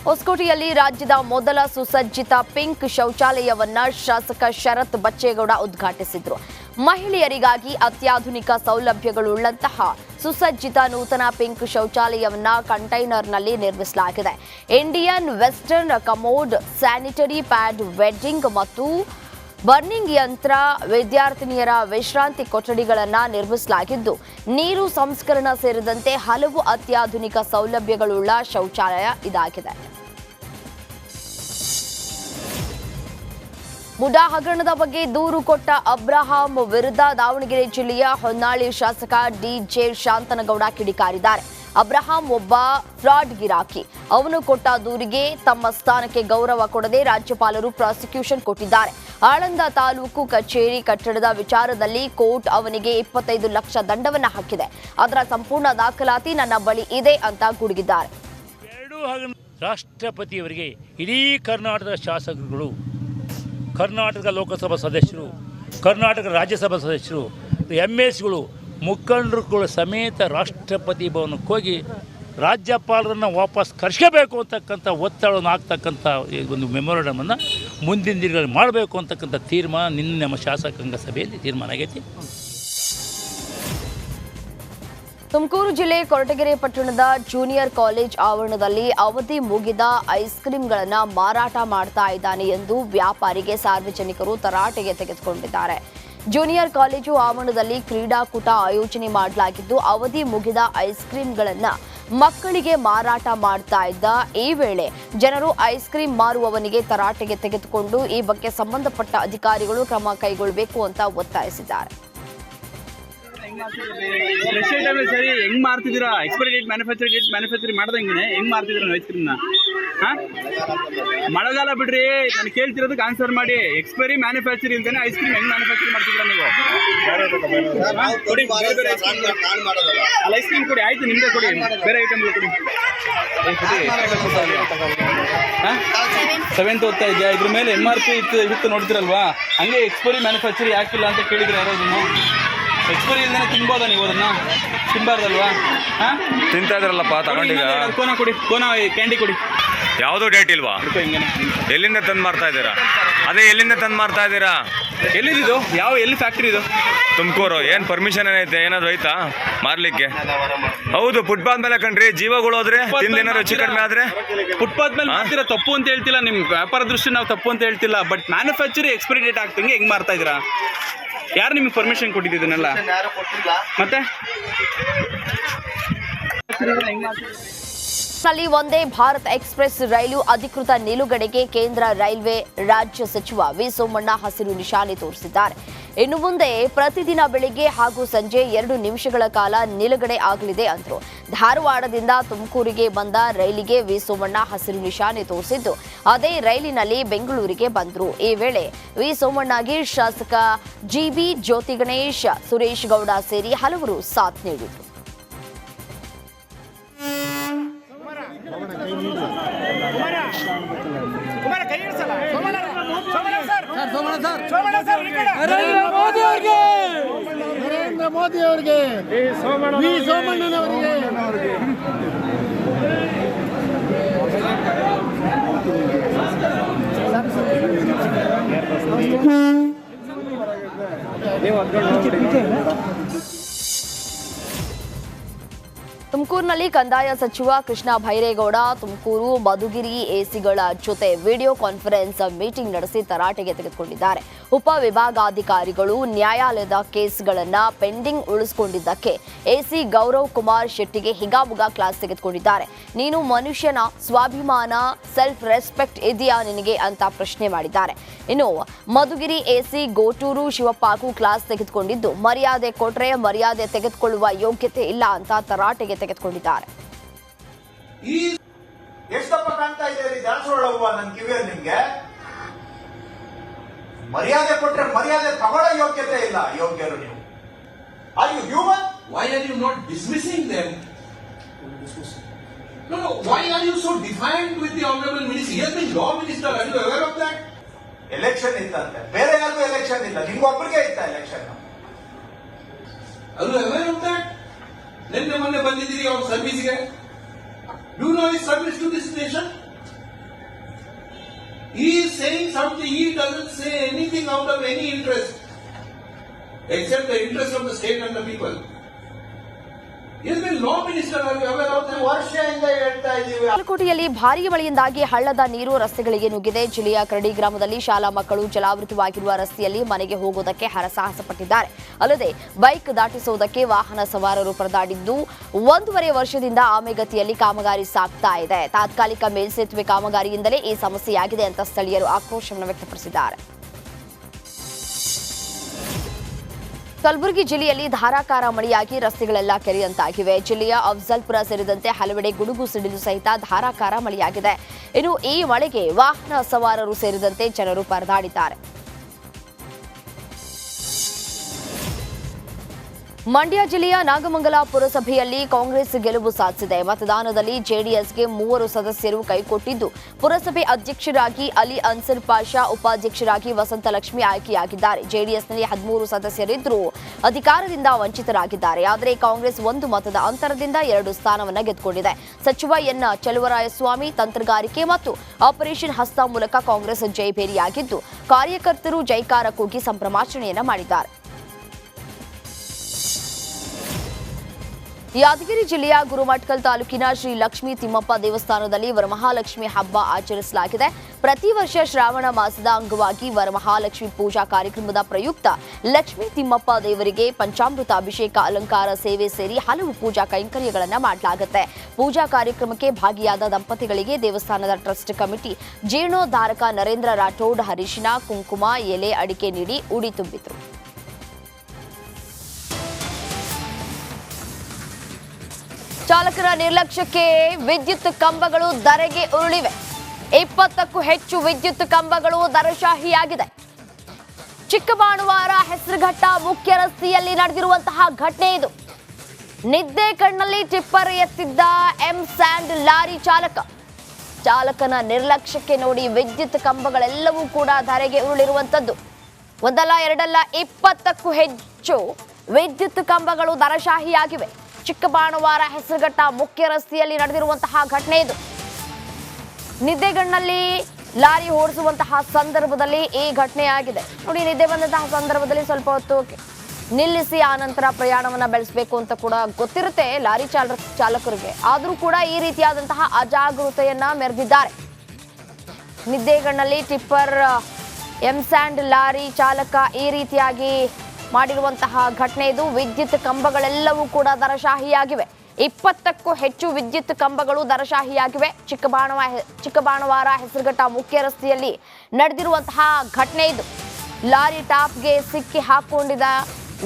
ಹೊಸಕೋಟೆಯಲ್ಲಿ ರಾಜ್ಯದ ಮೊದಲ ಸುಸಜ್ಜಿತ ಪಿಂಕ್ ಶೌಚಾಲಯವನ್ನ ಶಾಸಕ ಶರತ್ ಬಚ್ಚೇಗೌಡ ಉದ್ಘಾಟಿಸಿದರು. ಮಹಿಳೆಯರಿಗಾಗಿ ಅತ್ಯಾಧುನಿಕ ಸೌಲಭ್ಯಗಳುಳ್ಳಂತಹ ಸುಸಜ್ಜಿತ ನೂತನ ಪಿಂಕ್ ಶೌಚಾಲಯವನ್ನ ಕಂಟೈನರ್ನಲ್ಲಿ ನಿರ್ಮಿಸಲಾಗಿದೆ. Indian western commode, sanitary pad, wedding ಮತ್ತು ಬರ್ನಿಂಗ್ ಯಂತ್ರ, ವಿದ್ಯಾರ್ಥಿನಿಯರ ವಿಶ್ರಾಂತಿ ಕೊಠಡಿಗಳನ್ನು ನಿರ್ಮಿಸಲಾಗಿದ್ದು, ನೀರು ಸಂಸ್ಕರಣ ಸೇರಿದಂತೆ ಹಲವು ಅತ್ಯಾಧುನಿಕ ಸೌಲಭ್ಯಗಳುಳ್ಳ ಶೌಚಾಲಯ ಇದಾಗಿದೆ. ಮುಡಾ ಹಗರಣದ ಬಗ್ಗೆ ದೂರು ಕೊಟ್ಟ ಅಬ್ರಹಾಂ ವಿರುದ್ಧ ದಾವಣಗೆರೆ ಜಿಲ್ಲೆಯ ಹೊನ್ನಾಳಿ ಶಾಸಕ ಡಿಜೆ ಶಾಂತನಗೌಡ ಕಿಡಿಕಾರಿದ್ದಾರೆ. ಅಬ್ರಹಾಂ ಒಬ್ಬ ಫ್ರಾಡ್ ಗಿರಾಕಿ. ಅವನು ಕೊಟ್ಟ ದೂರಿಗೆ ತಮ್ಮ ಸ್ಥಾನಕ್ಕೆ ಗೌರವ ಕೊಡದೆ ರಾಜ್ಯಪಾಲರು ಪ್ರಾಸಿಕ್ಯೂಷನ್ ಕೊಟ್ಟಿದ್ದಾರೆ. ಆಳಂದ ತಾಲೂಕು ಕಚೇರಿ ಕಟ್ಟಡದ ವಿಚಾರದಲ್ಲಿ ಕೋರ್ಟ್ ಅವನಿಗೆ 25 ಲಕ್ಷ ದಂಡವನ್ನು ಹಾಕಿದೆ. ಅದರ ಸಂಪೂರ್ಣ ದಾಖಲಾತಿ ನನ್ನ ಬಳಿ ಇದೆ ಅಂತ ಗುಡುಗಿದ್ದಾರೆ. ರಾಷ್ಟ್ರಪತಿಯವರಿಗೆ ಇಡೀ ಕರ್ನಾಟಕದ ಶಾಸಕರುಗಳು, ಕರ್ನಾಟಕ ಲೋಕಸಭಾ ಸದಸ್ಯರು, ಕರ್ನಾಟಕ ರಾಜ್ಯಸಭಾ ಸದಸ್ಯರು, MSಗಳು, ಮುಖಂಡರುಗಳ ಸಮೇತ ರಾಷ್ಟ್ರಪತಿ ಭವನಕ್ಕೆ ಹೋಗಿ ರಾಜ್ಯಪಾಲರನ್ನು ವಾಪಸ್ ಕರೆಸಬೇಕು ಅಂತಕ್ಕಂಥ ಒತ್ತಡವನ್ನು ಹಾಕ್ತಕ್ಕಂಥ ಒಂದು ಮೆಮೊರಂಡಮನ್ನು ಮುಂದಿನ ದಿನಗಳಲ್ಲಿ ಮಾಡಬೇಕು ಅಂತಕ್ಕಂಥ ತೀರ್ಮಾನ ನಿನ್ನೆ ನಮ್ಮ ಶಾಸಕಾಂಗ ಸಭೆಯಲ್ಲಿ ತೀರ್ಮಾನ ಆಗೈತಿ. ತುಮಕೂರು ಜಿಲ್ಲೆ ಕೊರಟಗೆರೆ ಪಟ್ಟಣದ ಜೂನಿಯರ್ ಕಾಲೇಜ್ ಆವರಣದಲ್ಲಿ ಅವಧಿ ಮುಗಿದ ಐಸ್ ಕ್ರೀಂಗಳನ್ನು ಮಾರಾಟ ಮಾಡ್ತಾ ಇದ್ದಾನೆ ಎಂದು ವ್ಯಾಪಾರಿಗೆ ಸಾರ್ವಜನಿಕರು ತರಾಟೆಗೆ ತೆಗೆದುಕೊಂಡಿದ್ದಾರೆ. ಜೂನಿಯರ್ ಕಾಲೇಜು ಆವರಣದಲ್ಲಿ ಕ್ರೀಡಾಕೂಟ ಆಯೋಜನೆ ಮಾಡಲಾಗಿದ್ದು, ಅವಧಿ ಮುಗಿದ ಐಸ್ ಕ್ರೀಂಗಳನ್ನು ಮಕ್ಕಳಿಗೆ ಮಾರಾಟ ಮಾಡ್ತಾ ಇದ್ದ ಈ ವೇಳೆ ಜನರು ಐಸ್ ಕ್ರೀಂ ಮಾರುವವನಿಗೆ ತರಾಟೆಗೆ ತೆಗೆದುಕೊಂಡು ಈ ಬಗ್ಗೆ ಸಂಬಂಧಪಟ್ಟ ಅಧಿಕಾರಿಗಳು ಕ್ರಮ ಕೈಗೊಳ್ಳಬೇಕು ಅಂತ ಒತ್ತಾಯಿಸಿದ್ದಾರೆ. ಫ್ರೆಶ್ ಐಟಮ್ ಸರಿ ಹೆಂಗ್ ಮಾರ್ತಿದ್ದೀರಾ? ಎಕ್ಸ್ಪೈರಿ ಡೇಟ್ ಮ್ಯಾನುಫ್ಯಾಕ್ಚರಿಂಗ್ ಮಾಡ್ದಂಗೆ ಹೆಂಗ್ ಮಾರ್ತಿದ್ದೀರಾ ಐಸ್ ಕ್ರೀಮ್ನ? ಮಳೆಗಾಲ ಬಿಡ್ರಿ, ನಾನು ಕೇಳ್ತಿರೋದಕ್ಕೆ ಆನ್ಸರ್ ಮಾಡಿ. ಎಕ್ಸ್ಪೈರಿ ಮ್ಯಾನುಫ್ಯಾಕ್ಚರ್ ಇಲ್ದೇನೆ ಐಸ್ ಕ್ರೀಮ್ ಹೆಂಗ್ ಮ್ಯಾನುಫ್ಯಾಕ್ಚರ್ ಮಾಡ್ತಿದ್ದೀರಾ ನೀವು? ಅಲ್ಲ, ಐಸ್ ಕ್ರೀಮ್ ಕೊಡಿ, ಆಯ್ತು ನಿಮ್ದೇ ಕೊಡಿ, ಬೇರೆ ಐಟಮ್ ಕೊಡಿ. 7th ಓದ್ತಾ ಇದೆಯಾ? ಇದ್ರ ಮೇಲೆ MRP ಇತ್ತು ನೋಡ್ತಿರಲ್ವಾ? ಹಂಗೆ ಎಕ್ಸ್ಪೈರಿ ಮ್ಯಾನುಫ್ಯಾಕ್ಚರ್ ಯಾಕಿಲ್ಲ ಅಂತ ಕೇಳಿದ್ರೆ ಯಾರಾದ್ರೂ ಎಕ್ಸ್ಪೈರಿ ಇಲ್ದೇನೆ ತಿನ್ಬೋದಾ ನೀವು? ಅದನ್ನ ತಿನ್ಬಾರ್ದಲ್ವಾ? ತಿಂತಾ ಇದ್ರಲ್ಲಪ್ಪ, ತಗೊಂಡೀಗ ಕೋನ ಕೊಡಿ, ಕೋನ ಕ್ಯಾಂಡಿ ಕೊಡಿ. ಯಾವುದೋ ಡೇಟ್ ಇಲ್ವಾ? ಎಲ್ಲಿಂದ ತಂದು ಮಾರ್ತಾ ಇದ್ದೀರಾ? ಅದೇ ಎಲ್ಲಿಂದ ತಂದು ಮಾರ್ತಾ ಇದ್ದೀರಾ? ಎಲ್ಲಿದ್ದು? ಎಲ್ಲಿ ಫ್ಯಾಕ್ಟ್ರಿ ಇದು? ತುಮಕೂರು. ಏನು ಪರ್ಮಿಷನ್ ಏನೈತೆ? ಏನಾದ್ರು ಐತಾ ಮಾರ್ಲಿಕ್ಕೆ? ಹೌದು, ಫುಟ್ಪಾತ್ ಮೇಲೆ ಕಣ್ರಿ, ಜೀವಗಳು ಹೋದ್ರೆ ತಿಂದೇನಾದ್ರು ಹೆಚ್ಚು ಕಡಿಮೆ ಆದ್ರೆ ಫುಟ್ಪಾತ್ ಮೇಲೆ ಮಾಡ್ತೀರಾ? ತಪ್ಪು ಅಂತ ಹೇಳ್ತಿಲ್ಲ, ನಿಮ್ಮ ವ್ಯಾಪಾರ ದೃಷ್ಟಿ ನಾವು ತಪ್ಪು ಅಂತ ಹೇಳ್ತಿಲ್ಲ. ಬಟ್ ಮ್ಯಾನುಫ್ಯಾಕ್ಚರ್ ಎಕ್ಸ್ಪೈರಿ ಡೇಟ್ ಆಗ್ತಂಗೆ ಹೆಂಗ್ ಮಾರ್ತಾ ಇದ್ದೀರಾ? ಯಾರು ನಿಮಗೆ ಪರ್ಮಿಷನ್ ಕೊಟ್ಟಿದ್ದನ್ನೆಲ್ಲ? ಮತ್ತೆ ವಂದೇ ಭಾರತ್ ಎಕ್ಸ್ಪ್ರೆಸ್ ರೈಲು ಅಧಿಕೃತ ನಿಲುಗಡೆಗೆ ಕೇಂದ್ರ ರೈಲ್ವೆ ರಾಜ್ಯ ಸಚಿವ ವಿ ಸೋಮಣ್ಣ ಹಸಿರು ನಿಶಾನೆ ತೋರಿಸಿದ್ದಾರೆ. ಇನ್ನು ಮುಂದೆ ಪ್ರತಿದಿನ ಬೆಳಿಗ್ಗೆ ಹಾಗೂ ಸಂಜೆ 2 ನಿಮಿಷಗಳ ಕಾಲ ನಿಲುಗಡೆ ಆಗಲಿದೆ ಅಂದರು. ಧಾರವಾಡದಿಂದ ತುಮಕೂರಿಗೆ ಬಂದ ರೈಲಿಗೆ ವಿ ಸೋಮಣ್ಣ ಹಸಿರು ನಿಶಾನೆ ತೋರಿಸಿದ್ದು, ಅದೇ ರೈಲಿನಲ್ಲಿ ಬೆಂಗಳೂರಿಗೆ ಬಂದರು. ಈ ವೇಳೆ ವಿ ಸೋಮಣ್ಣಗೆ ಶಾಸಕ GB ಜ್ಯೋತಿ ಗಣೇಶ್, ಸುರೇಶ್ ಗೌಡ ಸೇರಿ ಹಲವರು ಸಾಥ್ ನೀಡಿದರು. ನರೇಂದ್ರ ಮೋದಿ ಅವರಿಗೆ, ವಿ ಸೋಮಣ್ಣನವರಿಗೆ. ತುಮಕೂರಿನಲ್ಲಿ ಕಂದಾಯ ಸಚಿವ ಕೃಷ್ಣ ಭೈರೇಗೌಡ ತುಮಕೂರು ಮಧುಗಿರಿ ಎಸಿಗಳ ಜೊತೆ ವಿಡಿಯೋ ಕಾನ್ಫರೆನ್ಸ್ ಮೀಟಿಂಗ್ ನಡೆಸಿ ತರಾಟೆಗೆ ತೆಗೆದುಕೊಂಡಿದ್ದಾರೆ. ಉಪವಿಭಾಗಾಧಿಕಾರಿಗಳು ನ್ಯಾಯಾಲಯದ ಕೇಸ್ಗಳನ್ನು ಪೆಂಡಿಂಗ್ ಉಳಿಸಿಕೊಂಡಿದ್ದಕ್ಕೆ ಎಸಿ ಗೌರವ್ ಕುಮಾರ್ ಶೆಟ್ಟಿಗೆ ಹಿಗಾಮುಗಾ ಕ್ಲಾಸ್ ತೆಗೆದುಕೊಂಡಿದ್ದಾರೆ. ನೀನು ಮನುಷ್ಯನ ಸ್ವಾಭಿಮಾನ, ಸೆಲ್ಫ್ ರೆಸ್ಪೆಕ್ಟ್ ಇದೆಯಾ ನಿನಗೆ ಅಂತ ಪ್ರಶ್ನೆ ಮಾಡಿದ್ದಾರೆ. ಇನ್ನು ಮಧುಗಿರಿ ಎಸಿ ಗೋಟೂರು ಶಿವಪ್ಪಗೂ ಕ್ಲಾಸ್ ತೆಗೆದುಕೊಂಡಿದ್ದು, ಮರ್ಯಾದೆ ಕೊಟ್ರೆ ಮರ್ಯಾದೆ ತೆಗೆದುಕೊಳ್ಳುವ ಯೋಗ್ಯತೆ ಇಲ್ಲ ಅಂತ ತರಾಟೆಗೆ ತೆಗೆದುಕೊಂಡಿದ್ದಾರೆ. ಎಷ್ಟಪ್ಪ ಕಾಣ್ತಾ ಇದ್ದೀರಿ ದಾಸೋಳವ್ವ ನನ್ನ ಕಿವಿಯಲ್ಲಿ ನಿಮ್ಗೆ? ಮರ್ಯಾದೆ ಕೊಟ್ರೆ ಮರ್ಯಾದೆ ತಗೊಳ್ಳೋ ಯೋಗ್ಯತೆ ಇಲ್ಲ. ಯೋಗ್ಯರು ನೀವು. Are you human? Why are you not dismissing them? No. Why are you so defiant with the honorable minister? He has been law minister. Are you aware of that? Election ಇತ್ತಂತೆ, ಬೇರೆ ಯಾರಿಗೂ ಎಲೆಕ್ಷನ್ ಇಲ್ಲ, ನಿಮ್ಗೊಬ್ಬರಿಗೆ ಇತ್ತ election. Are you aware of that? ನಿನ್ನೆ ಮೊನ್ನೆ ಬಂದಿದ್ದೀರಿ ಅವ್ರ ಸರ್ವಿಸ್ಗೆ. Do you know his service to this nation? He is saying something, he doesn't say anything out of any interest, except the interest of the state and the people. He has been law minister, are you aware of that? ವರ್ಷದಿಂದ ಹೇಳ್ತಾ ಇದ್ದೀವಿ. ಬಾಗಲಕೋಟೆಯಲ್ಲಿ ಭಾರೀ ಮಳೆಯಿಂದಾಗಿ ಹಳ್ಳದ ನೀರು ರಸ್ತೆಗಳಿಗೆ ನುಗ್ಗಿದೆ. ಜಿಲ್ಲೆಯ ಕರಡಿ ಗ್ರಾಮದಲ್ಲಿ ಶಾಲಾ ಮಕ್ಕಳು ಜಲಾವೃತವಾಗಿರುವ ರಸ್ತೆಯಲ್ಲಿ ಮನೆಗೆ ಹೋಗುವುದಕ್ಕೆ ಹರಸಾಹಸ ಪಟ್ಟಿದ್ದಾರೆ. ಅಲ್ಲದೆ ಬೈಕ್ ದಾಟಿಸುವುದಕ್ಕೆ ವಾಹನ ಸವಾರರು ಪರದಾಡಿದ್ದು 1.5 ವರ್ಷದಿಂದ ಆಮೆಗತಿಯಲ್ಲಿ ಕಾಮಗಾರಿ ಸಾಗ್ತಾ ಇದೆ. ತಾತ್ಕಾಲಿಕ ಮೇಲ್ಸೇತುವೆ ಕಾಮಗಾರಿಯಿಂದಲೇ ಈ ಸಮಸ್ಯೆಯಾಗಿದೆ ಅಂತ ಸ್ಥಳೀಯರು ಆಕ್ರೋಶವನ್ನು ವ್ಯಕ್ತಪಡಿಸಿದ್ದಾರೆ. ಕಲಬುರಗಿ ಜಿಲ್ಲೆಯಲ್ಲಿ ಧಾರಾಕಾರ ಮಳೆಯಾಗಿ ರಸ್ತೆಗಳೆಲ್ಲ ಕೆರೆಯಂತಾಗಿವೆ. ಜಿಲ್ಲೆಯ ಅಫ್ಜಲ್ಪುರ ಸೇರಿದಂತೆ ಹಲವೆಡೆ ಗುಡುಗು ಸಿಡಿಲು ಸಹಿತ ಧಾರಾಕಾರ ಮಳೆಯಾಗಿದೆ. ಇನ್ನು ಈ ಮಳೆಗೆ ವಾಹನ ಸವಾರರು ಸೇರಿದಂತೆ ಜನರು ಪರದಾಡಿದ್ದಾರೆ. ಮಂಡ್ಯ ಜಿಲ್ಲೆಯ ನಾಗಮಂಗಲ ಪುರಸಭೆಯಲ್ಲಿ ಕಾಂಗ್ರೆಸ್ ಗೆಲುವು ಸಾಧಿಸಿದೆ. ಮತದಾನದಲ್ಲಿ ಜೆಡಿಎಸ್ಗೆ 3 ಸದಸ್ಯರು ಕೈಕೊಟ್ಟಿದ್ದು, ಪುರಸಭೆ ಅಧ್ಯಕ್ಷರಾಗಿ ಅಲಿ ಅನ್ಸರ್ ಪಾಷಾ, ಉಪಾಧ್ಯಕ್ಷರಾಗಿ ವಸಂತಲಕ್ಷ್ಮಿ ಆಯ್ಕೆಯಾಗಿದ್ದಾರೆ. ಜೆಡಿಎಸ್ನಲ್ಲಿ 13 ಸದಸ್ಯರಿದ್ದರೂ ಅಧಿಕಾರದಿಂದ ವಂಚಿತರಾಗಿದ್ದಾರೆ. ಆದರೆ ಕಾಂಗ್ರೆಸ್ 1 ಮತದ ಅಂತರದಿಂದ 2 ಸ್ಥಾನವನ್ನು ಗೆದ್ದುಕೊಂಡಿದೆ. ಸಚಿವ ಎನ್ ಚಲುವರಾಯಸ್ವಾಮಿ ತಂತ್ರಗಾರಿಕೆ ಮತ್ತು ಆಪರೇಷನ್ ಹಸ್ತ ಮೂಲಕ ಕಾಂಗ್ರೆಸ್ ಜಯಭೇರಿಯಾಗಿದ್ದು, ಕಾರ್ಯಕರ್ತರು ಜೈಕಾರ ಕೂಗಿ ಸಂಭ್ರಮಾಚರಣೆಯನ್ನ ಮಾಡಿದ್ದಾರೆ. ಯಾದಗಿರಿ ಜಿಲ್ಲೆಯ ಗುರುಮಠಕಲ್ ತಾಲೂಕಿನ ಶ್ರೀ ಲಕ್ಷ್ಮೀ ತಿಮ್ಮಪ್ಪ ದೇವಸ್ಥಾನದಲ್ಲಿ ವರಮಹಾಲಕ್ಷ್ಮಿ ಹಬ್ಬ ಆಚರಿಸಲಾಗಿದೆ. ಪ್ರತಿ ವರ್ಷ ಶ್ರಾವಣ ಮಾಸದ ಅಂಗವಾಗಿ ವರಮಹಾಲಕ್ಷ್ಮಿ ಪೂಜಾ ಕಾರ್ಯಕ್ರಮದ ಪ್ರಯುಕ್ತ ಲಕ್ಷ್ಮೀ ತಿಮ್ಮಪ್ಪ ದೇವರಿಗೆ ಪಂಚಾಮೃತ ಅಭಿಷೇಕ, ಅಲಂಕಾರ ಸೇವೆ ಸೇರಿ ಹಲವು ಪೂಜಾ ಕೈಂಕರ್ಯಗಳನ್ನು ಮಾಡಲಾಗುತ್ತೆ. ಪೂಜಾ ಕಾರ್ಯಕ್ರಮಕ್ಕೆ ಭಾಗಿಯಾದ ದಂಪತಿಗಳಿಗೆ ದೇವಸ್ಥಾನದ ಟ್ರಸ್ಟ್ ಕಮಿಟಿ ಜೀರ್ಣೋದ್ಧಾರಕ ನರೇಂದ್ರ ರಾಠೋಡ್ ಅರಿಶಿನ, ಕುಂಕುಮ, ಎಲೆ, ಅಡಿಕೆ ನೀಡಿ ಉಡಿ ತುಂಬಿದ್ರು. ಚಾಲಕರ ನಿರ್ಲಕ್ಷ್ಯಕ್ಕೆ ವಿದ್ಯುತ್ ಕಂಬಗಳು ಧರೆಗೆ ಉರುಳಿವೆ. 20ಕ್ಕೂ ಹೆಚ್ಚು ವಿದ್ಯುತ್ ಕಂಬಗಳು ದರಶಾಹಿಯಾಗಿದೆ. ಚಿಕ್ಕಬಾಣುವಾರ ಹೆಸರುಘಟ್ಟ ಮುಖ್ಯ ರಸ್ತೆಯಲ್ಲಿ ನಡೆದಿರುವಂತಹ ಘಟನೆ ಇದು. ನಿದ್ದೆ ಕಣ್ಣಲ್ಲಿ ಟಿಪ್ಪರ್ ಎತ್ತಿದ್ದ ಸ್ಯಾಂಡ್ ಲಾರಿ ಚಾಲಕನ ನಿರ್ಲಕ್ಷ್ಯಕ್ಕೆ ನೋಡಿ ವಿದ್ಯುತ್ ಕಂಬಗಳೆಲ್ಲವೂ ಕೂಡ ಧರೆಗೆ ಉರುಳಿರುವಂತದ್ದು. ಒಂದಲ್ಲ ಎರಡಲ್ಲ 20ಕ್ಕೂ ಹೆಚ್ಚು ವಿದ್ಯುತ್ ಕಂಬಗಳು ದರಶಾಹಿಯಾಗಿವೆ. ಚಿಕ್ಕಬಾಣುವಾರ ಹೆಸರುಘಟ್ಟ ಮುಖ್ಯ ರಸ್ತೆಯಲ್ಲಿ ನಡೆದಿರುವಂತಹ ಘಟನೆ ಇದು. ನಿದ್ದೆಗಣ್ಣಲ್ಲಿ ಲಾರಿ ಓಡಿಸುವಂತಹ ಸಂದರ್ಭದಲ್ಲಿ ಈ ಘಟನೆ ಆಗಿದೆ. ನೋಡಿ, ನಿದ್ದೆ ಬಂದಂತಹ ಸಂದರ್ಭದಲ್ಲಿ ಸ್ವಲ್ಪ ಹೊತ್ತು ನಿಲ್ಲಿಸಿ ಆ ನಂತರ ಪ್ರಯಾಣವನ್ನ ಬೆಳೆಸಬೇಕು ಅಂತ ಕೂಡ ಗೊತ್ತಿರುತ್ತೆ ಲಾರಿ ಚಾಲಕರಿಗೆ. ಆದರೂ ಕೂಡ ಈ ರೀತಿಯಾದಂತಹ ಅಜಾಗರೂಕತೆಯನ್ನ ಮೆರೆದಿದ್ದಾರೆ. ನಿದ್ದೆಗಣ್ಣಲ್ಲಿ ಟಿಪ್ಪರ್ ಸ್ಯಾಂಡ್ ಲಾರಿ ಚಾಲಕ ಈ ರೀತಿಯಾಗಿ ಮಾಡಿರುವಂತಹ ಘಟನೆ ಇದು. ವಿದ್ಯುತ್ ಕಂಬಗಳೆಲ್ಲವೂ ಕೂಡ ದರಶಾಹಿಯಾಗಿವೆ. 20ಕ್ಕೂ ಹೆಚ್ಚು ವಿದ್ಯುತ್ ಕಂಬಗಳು ದರಶಾಹಿಯಾಗಿವೆ. ಚಿಕ್ಕಬಾಣುವಾರ ಹೆಸರುಘಟ್ಟ ಮುಖ್ಯ ರಸ್ತೆಯಲ್ಲಿ ನಡೆದಿರುವಂತಹ ಘಟನೆ ಇದು. ಲಾರಿ ಟಾಪ್ಗೆ ಸಿಕ್ಕಿ ಹಾಕೊಂಡಿದ್ದ